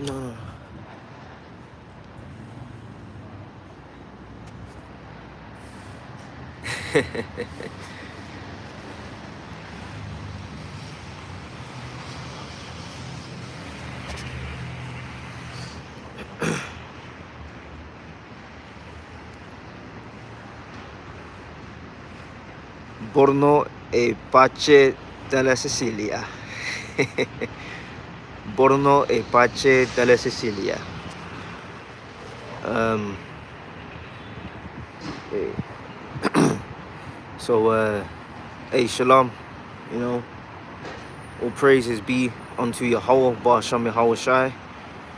No. Borno e pace della Sicilia. Borno e pace della Sicilia. Eh, so, hey, shalom. You know, all praises be unto Yahweh, Ba'asham Yahweh Shai,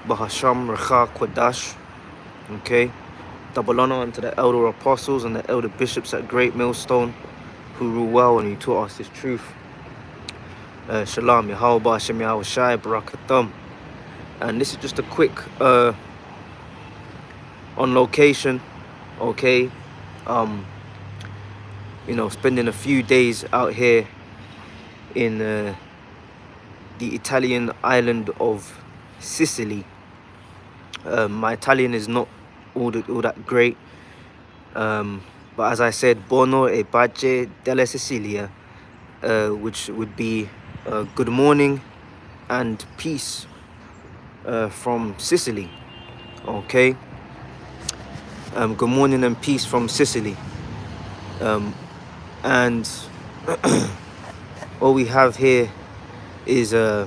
Bahasham Recha Kwadash. Okay, double honor unto the elder apostles and the elder bishops at Great Millstone who rule well and who taught us this truth. Shalom, Yahweh, Ba'asham Yahweh Shai, Barakathum. And this is just a quick on location, okay? You know, spending a few days out here in the Italian island of Sicily. My Italian is not all that great, but as I said, buono e pace della Sicilia, which would be good morning and peace from Sicily. Okay, good morning and peace from Sicily. And what we have here is a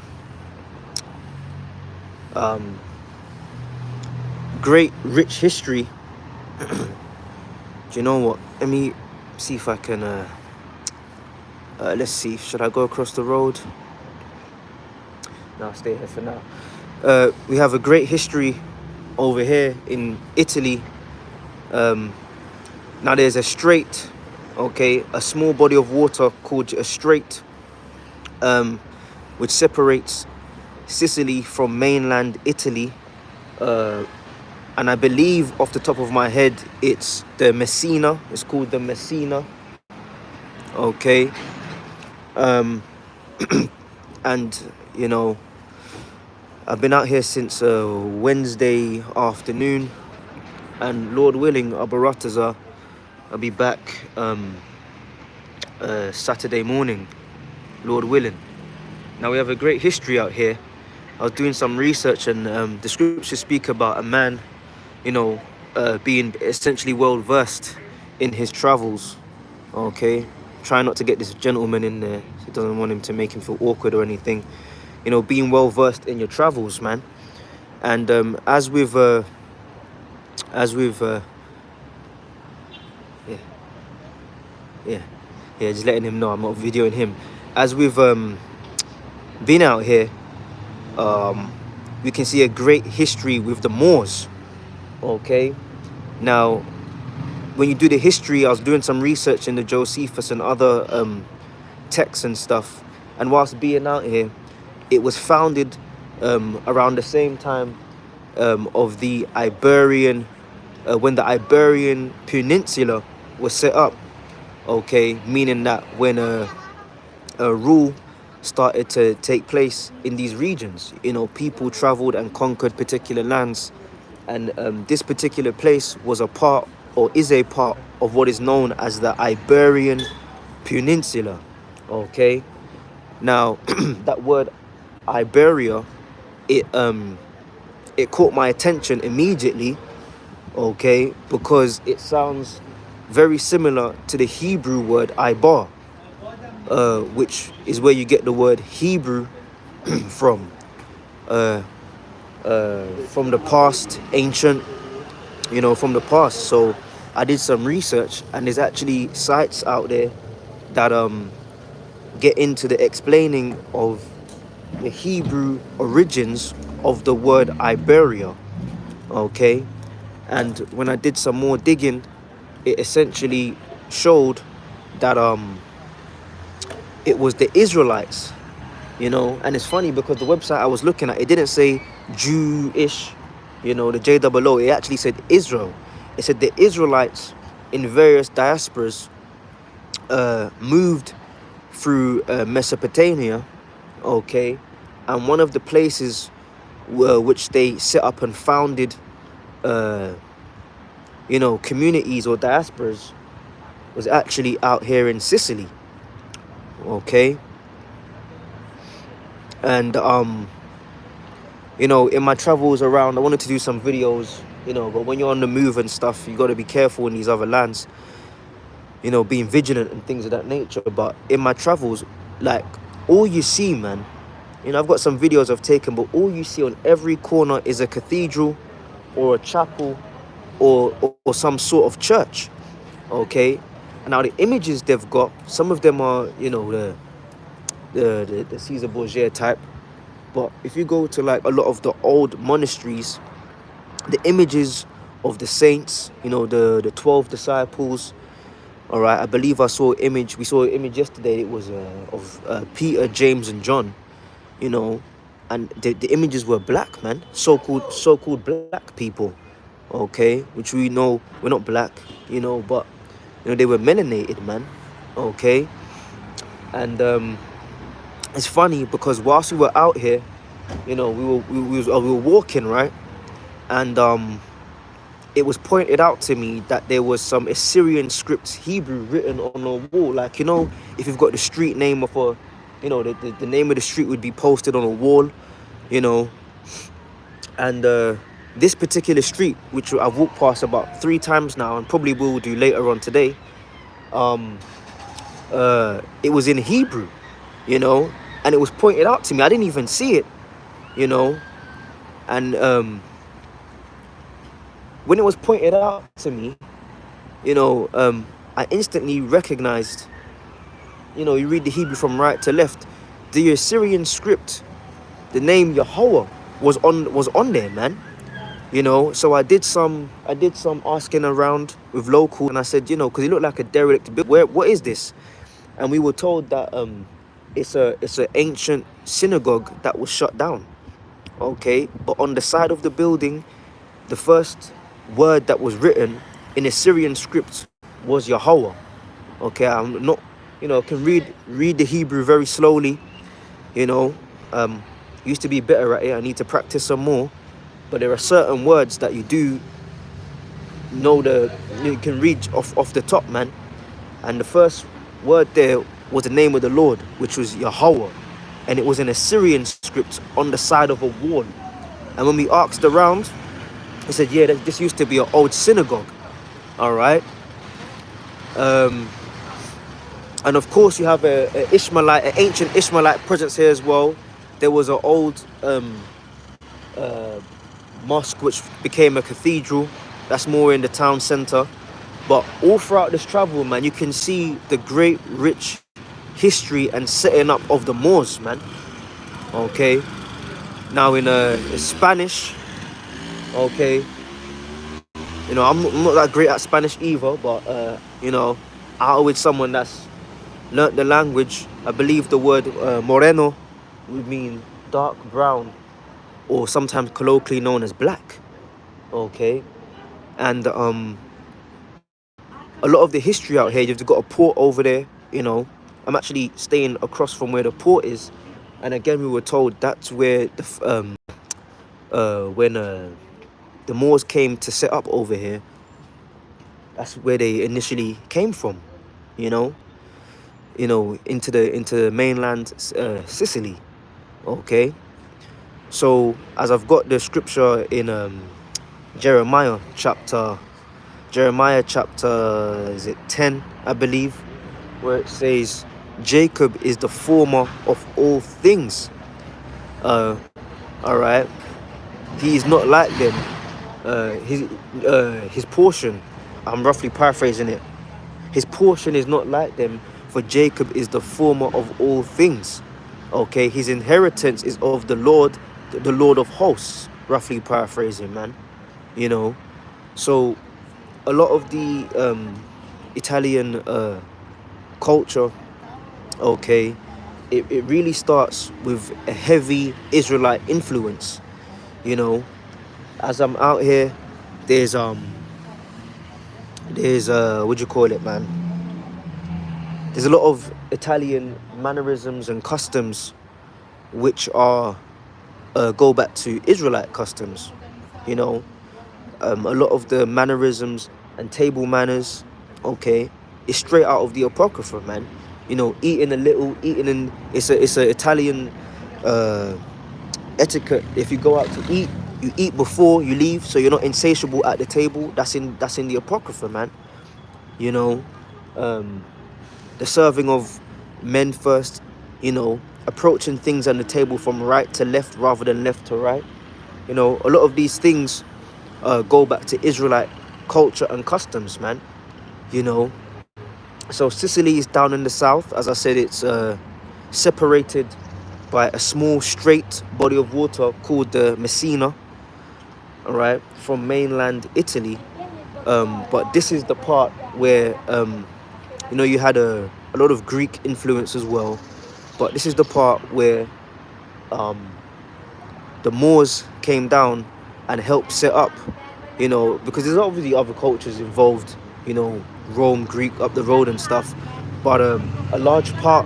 great rich history. Do you know what? Let me see if I can let's see, should I go across the road? No, I'll stay here for now. We have a great history over here in Italy. Now there's a strait, okay, a small body of water called a strait, which separates Sicily from mainland Italy. And I believe off the top of my head, it's the Messina. It's called the Messina. Okay. And, you know, I've been out here since Wednesday afternoon. And Lord willing, Abarataza, I'll be back Saturday morning, Lord willing. Now, we have a great history out here. I was doing some research, and the scriptures speak about a man, you know, being essentially well versed in his travels. Okay, try not to get this gentleman in there. He doesn't want him to make him feel awkward or anything. You know, being well versed in your travels, man. And as we've just letting him know I'm not videoing him. As we've been out here, we can see a great history with the Moors. Okay, now when you do the history, I was doing some research in the Josephus and other texts and stuff, and whilst being out here, it was founded around the same time of the Iberian, when the Iberian Peninsula was set up. Okay, meaning that when a rule started to take place in these regions, you know, people traveled and conquered particular lands, and this particular place was a part, or is a part, of what is known as the Iberian Peninsula. Okay, now that word Iberia, it caught my attention immediately, okay, because it sounds very similar to the Hebrew word Ibar, which is where you get the word Hebrew from the past, ancient, you know, from the past. So I did some research, and there's actually sites out there that get into the explaining of the Hebrew origins of the word Iberia. Okay, and when I did some more digging, it essentially showed that it was the Israelites, you know. And it's funny because the website I was looking at, it didn't say Jewish, you know, the JOO. It actually said Israel. It said the Israelites in various diasporas moved through Mesopotamia, okay, and one of the places which they set up and founded, uh, communities or diasporas, was actually out here in Sicily. Okay. And in my travels around, I wanted to do some videos, but when you're on the move and stuff, you got to be careful in these other lands, being vigilant and things of that nature. But in my travels, like, all you see, man, I've got some videos I've taken, but all you see on every corner is a cathedral or a chapel or some sort of church. Okay. And now the images they've got, some of them are, the Caesar Borgia type. But if you go to like a lot of the old monasteries, the images of the saints, the 12 disciples. All right, I believe we saw an image yesterday. It was of Peter, James, and John. And the images were black, man. So-called black people. Okay, which we know we're not black, but they were melanated, man. Okay. And it's funny because whilst we were out here, we were walking, right, and it was pointed out to me that there was some Assyrian script Hebrew written on a wall. Like, if you've got the street name of a, the name of the street would be posted on a wall, and this particular street, which I've walked past about 3 times now and probably will do later on today, it was in Hebrew, and it was pointed out to me. I didn't even see it, and when it was pointed out to me, I instantly recognized, you read the Hebrew from right to left, the Assyrian script, the name Yahweh was on there, man. So I did some asking around with local, and I said, because it looked like a derelict building. What is this? And we were told that it's an ancient synagogue that was shut down. Okay, but on the side of the building, the first word that was written in Assyrian script was Yahweh. Okay, I'm not, can read the Hebrew very slowly. Used to be better at it. I need to practice some more. But there are certain words that you do know you can read off the top, man. And the first word there was the name of the Lord, which was Yahweh, and it was an Assyrian script on the side of a wall. And when we asked around, he said, yeah, this used to be an old synagogue. All right. And of course, you have an ancient Ishmaelite presence here as well. There was an old mosque which became a cathedral. That's more in the town center. But all throughout this travel, man, you can see the great, rich history and setting up of the Moors, man. Okay. Now in Spanish, okay, I'm not that great at Spanish either, but out with someone that's learnt the language. I believe the word moreno would mean dark brown, or sometimes colloquially known as black. Okay. And a lot of the history out here, you've got a port over there. I'm actually staying across from where the port is, and again we were told that's where when the Moors came to set up over here, that's where they initially came from, into the mainland Sicily. Okay. So as I've got the scripture in Jeremiah chapter is it 10, I believe, where it says Jacob is the former of all things. All right. He is not like them. His portion, I'm roughly paraphrasing it, his portion is not like them, for Jacob is the former of all things. Okay, his inheritance is of the Lord of hosts, roughly paraphrasing, man. So a lot of the Italian culture, okay, it really starts with a heavy Israelite influence. As I'm out here, there's what do you call it, man? There's a lot of Italian mannerisms and customs which are go back to Israelite customs. You know, a lot of the mannerisms and table manners, okay, is straight out of the Apocrypha, man. You know, eating in it's a Italian uh, etiquette. If you go out to eat, you eat before you leave, so you're not insatiable at the table. That's in the Apocrypha, man. You know, um, the serving of men first. You know, approaching things on the table from right to left rather than left to right. You know, a lot of these things go back to Israelite culture and customs, man. You know, so Sicily is down in the south. As I said, it's separated by a small straight body of water called the Messina, all right, from mainland Italy. But this is the part where you know, you had a lot of Greek influence as well. But this is the part where um, the Moors came down and helped set up, you know, because there's obviously other cultures involved, you know, Rome, Greek up the road and stuff. But a large part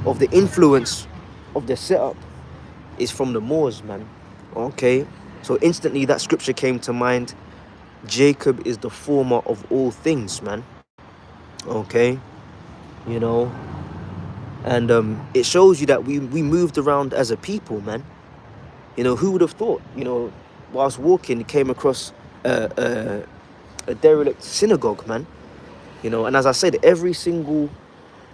of the influence of the setup is from the Moors, man. Okay, so instantly that scripture came to mind. Jacob is the former of all things, man. Okay, you know, and it shows you that we moved around as a people, man. You know, who would have thought? You know, whilst walking, came across a derelict synagogue, man. You know, and as I said, every single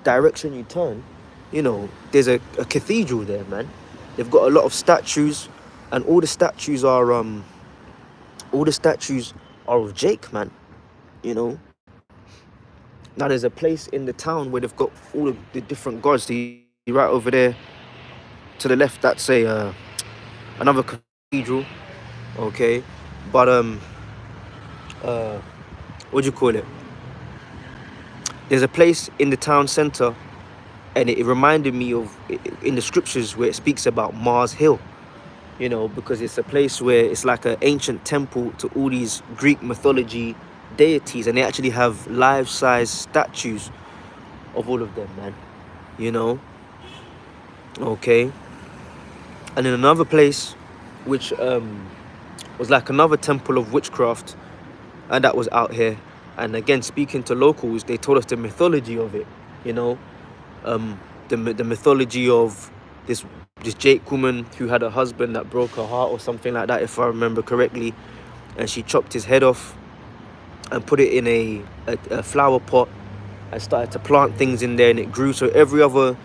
direction you turn, you know, there's a cathedral there, man. They've got a lot of statues, and all the statues are of Jake, man. You know. Now there's a place in the town where they've got all of the different gods. See right over there to the left, that's another cathedral. Okay, but uh, what do you call it? There's a place in the town center, and it reminded me of in the scriptures where it speaks about Mars Hill. You know, because it's a place where it's like an ancient temple to all these Greek mythology deities, and they actually have life-size statues of all of them, man. You know, okay. And in another place, which was like another temple of witchcraft, and that was out here. And again, speaking to locals, they told us the mythology of it. You know, the mythology of this Jake woman who had a husband that broke her heart or something like that, if I remember correctly, and she chopped his head off and put it in a flower pot and started to plant things in there, and it grew. So every other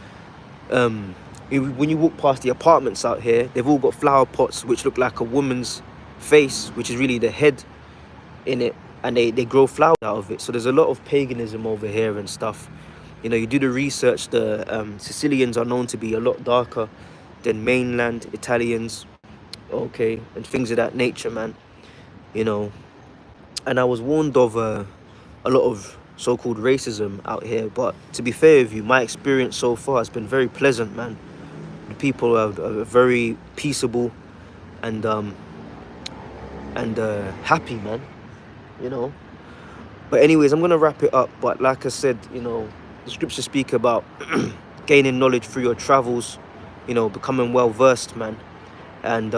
when you walk past the apartments out here, they've all got flower pots which look like a woman's face, which is really the head in it, and they grow flowers out of it. So there's a lot of paganism over here and stuff. You know, you do the research, the Sicilians are known to be a lot darker than mainland Italians, okay, and things of that nature, man. You know, and I was warned of a lot of so-called racism out here, but to be fair with you, my experience so far has been very pleasant, man. The people are very peaceable and happy, man. You know. But anyways, I'm gonna wrap it up. But like I said, you know, the scriptures speak about gaining knowledge through your travels, you know, becoming well versed, man. And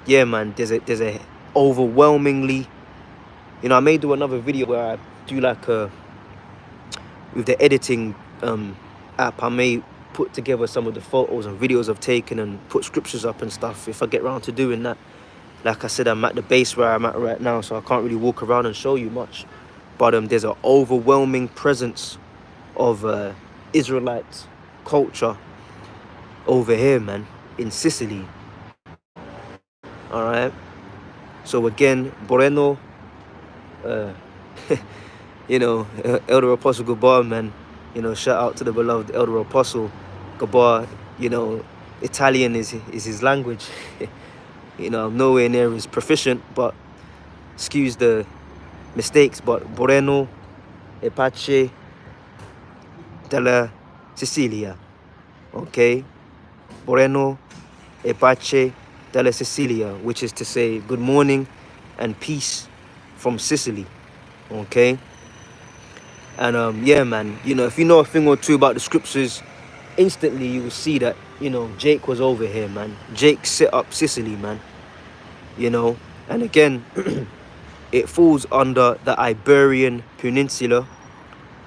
yeah, man, there's a overwhelmingly, you know, I may do another video where I do like with the editing app, I may put together some of the photos and videos I've taken and put scriptures up and stuff if I get around to doing that. Like I said, I'm at the base where I'm at right now, so I can't really walk around and show you much. But there's an overwhelming presence of Israelite culture over here, man, in Sicily. All right. So again, Boreno, you know, Elder Apostle Gabar, man. You know, shout out to the beloved Elder Apostle Gabar. You know, Italian is his language. You know, I'm nowhere near as proficient, but excuse the mistakes. But Boreno e pace della Sicilia. Okay? Boreno e pace della Sicilia, which is to say good morning and peace from Sicily. Okay? And yeah, man, you know, if you know a thing or two about the scriptures, instantly you will see that, you know, Jake was over here, man. Jake set up Sicily, man. You know, and again, it falls under the Iberian Peninsula.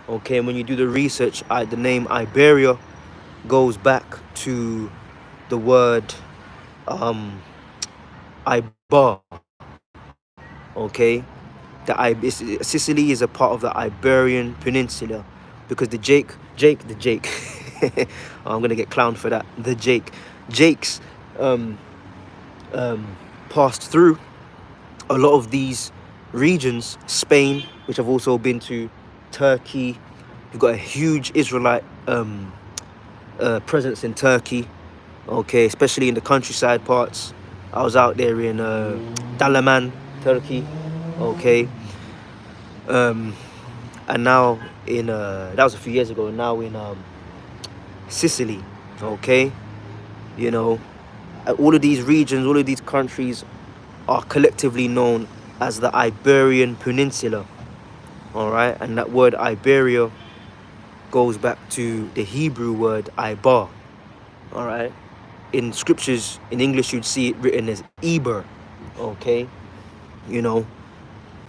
Okay, when you do the research, the name Iberia goes back to the word um, Ibar. Okay, Sicily is a part of the Iberian Peninsula because the Jake. Oh, I'm gonna get clowned for that. Jake's um, passed through a lot of these regions. Spain, which I've also been to, Turkey. You've got a huge Israelite presence in Turkey. Okay, especially in the countryside parts. I was out there in Dalaman, Turkey. Okay, and now in that was a few years ago. And now in Sicily. Okay, you know, all of these regions, all of these countries are collectively known as the Iberian Peninsula. All right, and that word Iberia goes back to the Hebrew word Ibar. All right, in scriptures in English you'd see it written as Eber. Okay, you know,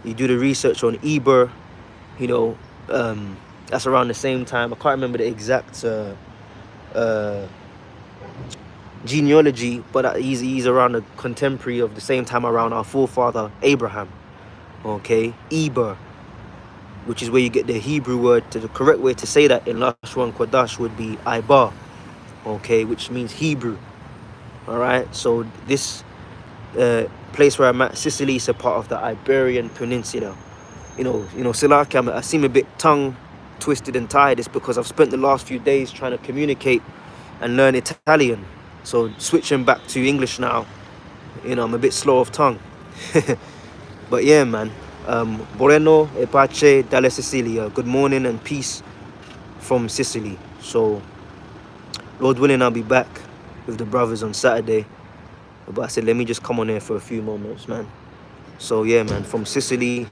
you do the research on Eber, you know, that's around the same time. I can't remember the exact genealogy, but he's around the contemporary of the same time around our forefather Abraham. Okay, Eber, which is where you get the Hebrew word. The correct way to say that in Lashon Kodash would be Ibar. Okay, which means Hebrew. All right, so this place where I'm at, Sicily, is a part of the Iberian Peninsula. You know, Silaki, I seem a bit tongue twisted and tired. It's because I've spent the last few days trying to communicate and learn Italian. So switching back to English now, you know, I'm a bit slow of tongue. But yeah, man. Buono e pace dalla Sicilia. Good morning and peace from Sicily. So, Lord willing, I'll be back with the brothers on Saturday. But I said, let me just come on here for a few moments, man. So yeah, man, from Sicily,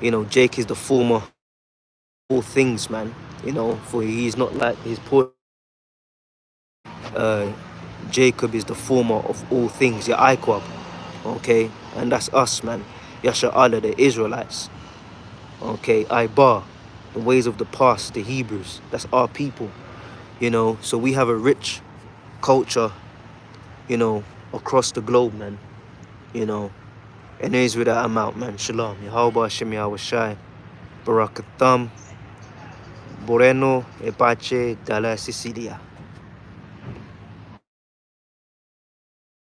you know, Jake is the former all things, man. You know, for he's not like his poor. Jacob is the former of all things, your Iquab. Okay, and that's us, man. Yasha Allah, the Israelites. Okay, Ibar, the ways of the past, the Hebrews. That's our people. You know, so we have a rich culture, you know, across the globe, man. You know, and there's where I'm out, man. Shalom. Yahweh Hashem Yahweh Shai. Barakatam. Moreno e pace dalla Sicilia.